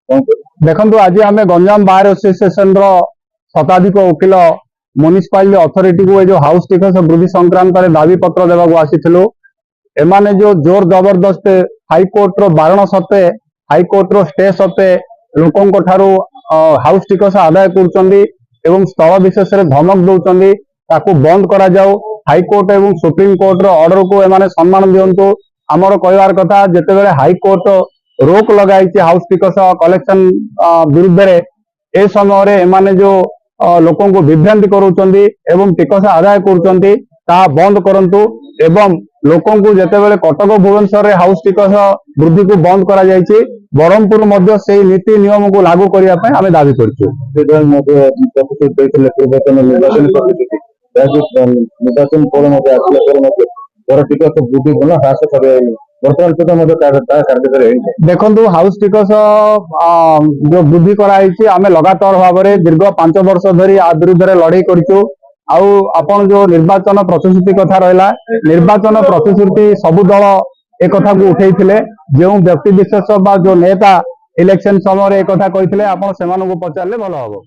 देखो आज आम गंजाम बार एसोसिएशन शताधिक वकिल म्युनिसिपालिटी अथॉरिटी को जो हाउस टिकस वृद्धि संक्रांत दाबी पत्र देवाक आसीलु एमाने जो जोर जबरदस्त हाईकोर्ट रो बारण सत्वे हाईकोर्ट रो स्टे सत्वे लोकों ठारू हाउस टिकस आदाय कर स्थल विशेष धमक दौरान ताकू बंद करा जाऊ हाईकोर्ट एवं सुप्रीम कोर्ट रो ऑर्डर को एमाने सम्मान दिंतु आमर कहबार कथा जिते बड़े हाईकोर्ट रोक लगाई हाउस टिकस कलेक्शन विरुद्ध रे ए समय एमाने जो लोकों को विभ्रांति करुँच टिकस आदाय करुँच बंद करंतु एवं लोकों को जिते बड़े कटक भुवनेश्वर हाउस टिकस वृद्धि को बंद करा जायछि बरहमपुर मध्य से नीति नियम को लागू करने आम दाबी करछु। निर्वाचन टिकस वृद्धि ह्रास देखो हाउस टिकस जो वृद्धि कराई आम लगातार भाव में दीर्घ 5 वर्ष धरी आ विरुद्ध लड़ाई करूँ आपण जो निर्वाचन प्रतिश्रुति कथा रहा निर्वाचन प्रतिश्रुति सबु दल एक को उठे जो व्यक्ति विशेष जो नेता इलेक्शन समय एक कही आप पचारे भल हम।